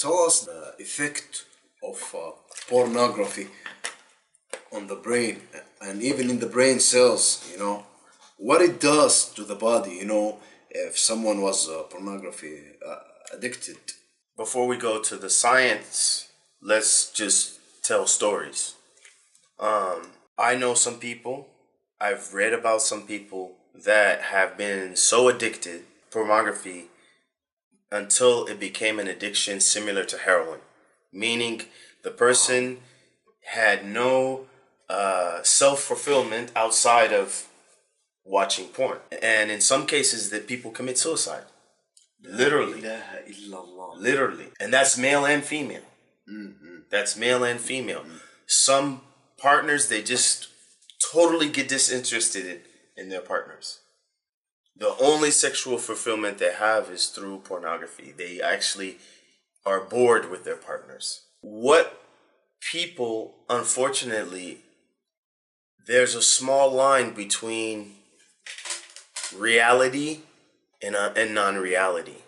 tell us the effect of pornography on the brain and even in the brain cells, what it does to the body, if someone was pornography addicted. Before we go to the science, let's just tell stories. I know some people, I've read about some people that have been so addicted to pornography until it became an addiction similar to heroin. Meaning the person had no self-fulfillment outside of watching porn. And in some cases that people commit suicide. Literally. Literally. And that's male and female. That's male and female. Some partners, they just totally get disinterested in their partners. The only sexual fulfillment they have is through pornography. They actually are bored with their partners. What people, unfortunately, there's a small line between reality and non-reality.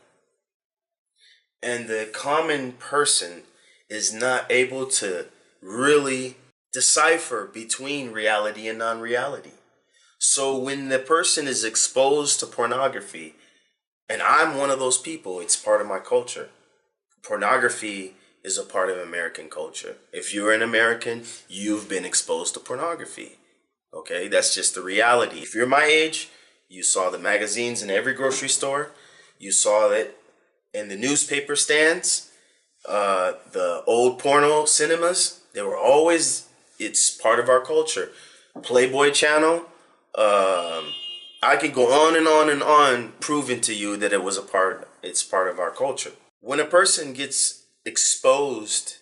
And the common person is not able to really decipher between reality and non-reality. So when the person is exposed to pornography, and I'm one of those people, it's part of my culture. Pornography is a part of American culture. If you're an American, you've been exposed to pornography. Okay, that's just the reality. If you're my age, you saw the magazines in every grocery store. You saw it in the newspaper stands, the old porno cinemas. They were always, it's part of our culture. Playboy Channel. I could go on and on and on proving to you that it's part of our culture. When a person gets exposed,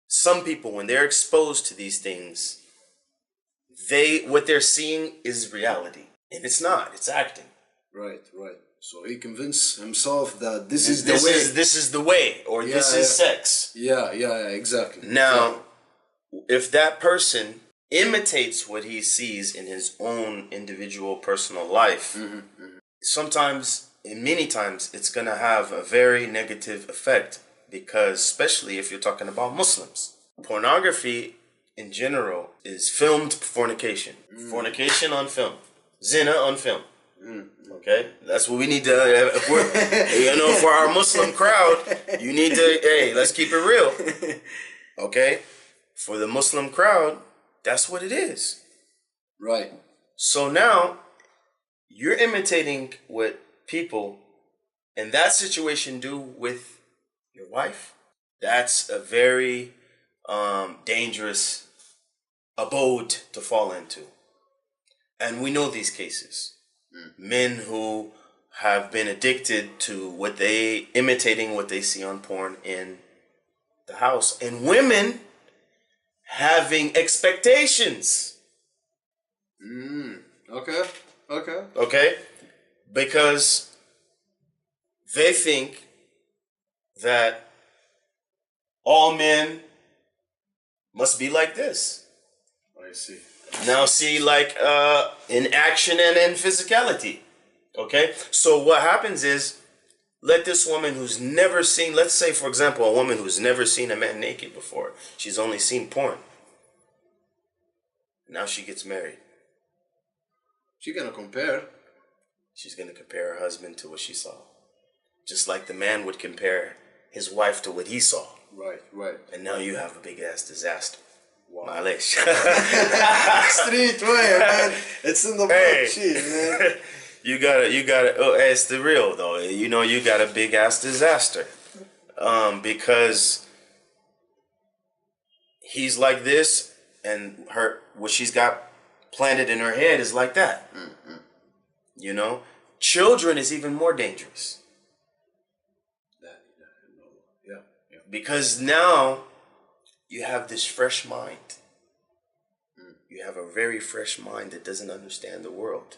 some people, when they're exposed to these things, what they're seeing is reality. And it's not, it's acting. Right. So he convinced himself that this is the way. This is the way, or this is sex. Yeah, exactly. Now, if that person imitates what he sees in his own individual personal life, sometimes, and many times, it's going to have a very negative effect, because especially if you're talking about Muslims. Pornography in general is filmed fornication. Fornication on film. Zina on film. Okay? That's what we need to, for our Muslim crowd, you need to, hey, let's keep it real. Okay? For the Muslim crowd, that's what it is. Right. So now, you're imitating what people in that situation do with your wife. That's a very dangerous abode to fall into. And we know these cases. Men who have been addicted to imitating what they see on porn in the house. And women having expectations. Okay? Because they think that all men must be like this. I see. Now see, like in action and in physicality. Okay? So what happens is, let this woman who's never seen, let's say for example, a woman who's never seen a man naked before. She's only seen porn. Now she gets married. She's gonna compare. She's gonna compare her husband to what she saw. Just like the man would compare his wife to what he saw. Right. And now you have a big ass disaster. Wow. Malish. Street way, man. It's in the blood cheese, man. You gotta, it's the real though. You got a big ass disaster. Because he's like this, and what she's got planted in her head is like that. Children is even more dangerous. Yeah. Because now you have this fresh mind. You have a very fresh mind that doesn't understand the world.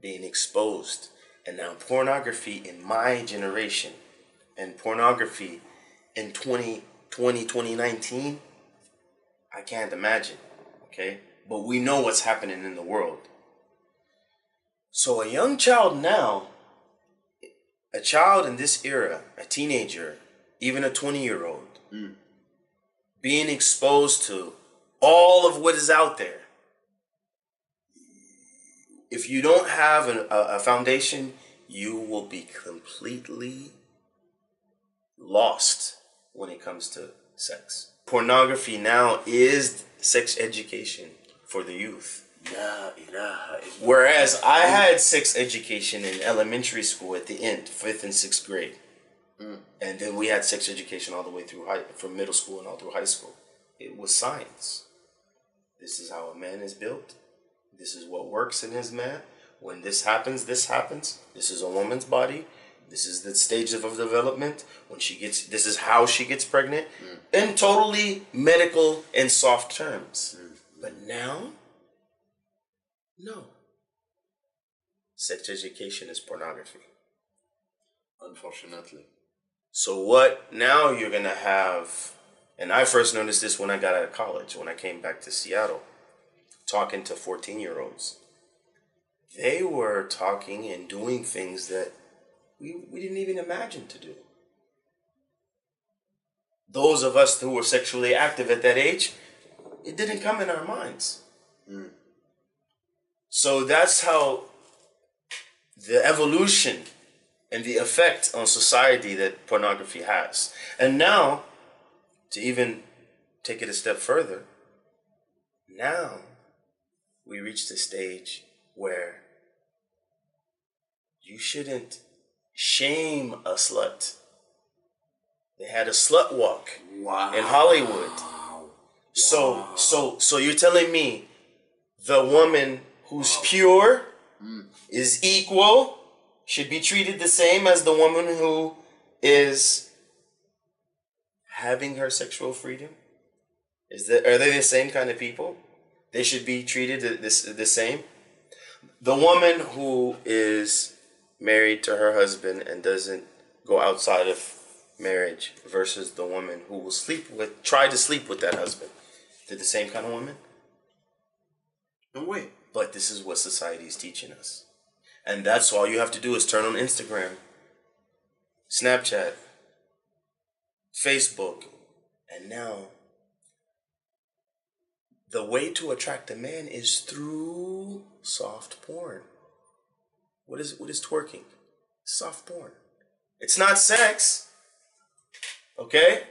Being exposed. And now pornography in my generation and pornography in 2020, 2019, I can't imagine. Okay? But we know what's happening in the world. So a young child now, a child in this era, a teenager, even a 20-year-old, being exposed to all of what is out there. If you don't have a foundation, you will be completely lost when it comes to sex. Pornography now is sex education for the youth. Whereas I had sex education in elementary school at the end, 5th and 6th grade. And then we had sex education all the way through from middle school and all through high school. It was science. This is how a man is built. This is what works in his man. When this happens, this happens. This is a woman's body. This is the stage of development. When she gets, this is how she gets pregnant. In totally medical and soft terms. But now, no. Sex education is pornography. Unfortunately. So what now you're going to have, and I first noticed this when I got out of college, when I came back to Seattle, talking to 14-year-olds. They were talking and doing things that we didn't even imagine to do. Those of us who were sexually active at that age, it didn't come in our minds. So that's how the evolution and the effect on society that pornography has. And now, to even take it a step further, now we reach the stage where you shouldn't shame a slut. They had a slut walk in Hollywood. So you're telling me the woman who's pure is equal, should be treated the same as the woman who is having her sexual freedom? Are they the same kind of people? They should be treated the same? The woman who is married to her husband and doesn't go outside of marriage versus the woman who will try to sleep with that husband. They're the same kind of woman? No way. But this is what society is teaching us. And that's all you have to do is turn on Instagram, Snapchat, Facebook, and now the way to attract a man is through soft porn. What is twerking? Soft porn. It's not sex, okay?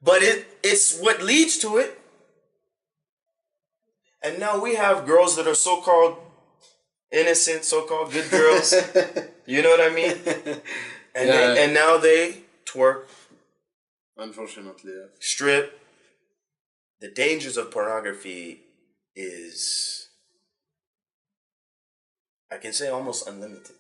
But it's what leads to it. And now we have girls that are so-called innocent, so-called good girls. You know what I mean? And and now they twerk. Unfortunately, yeah. Strip. The dangers of pornography is, I can say, almost unlimited.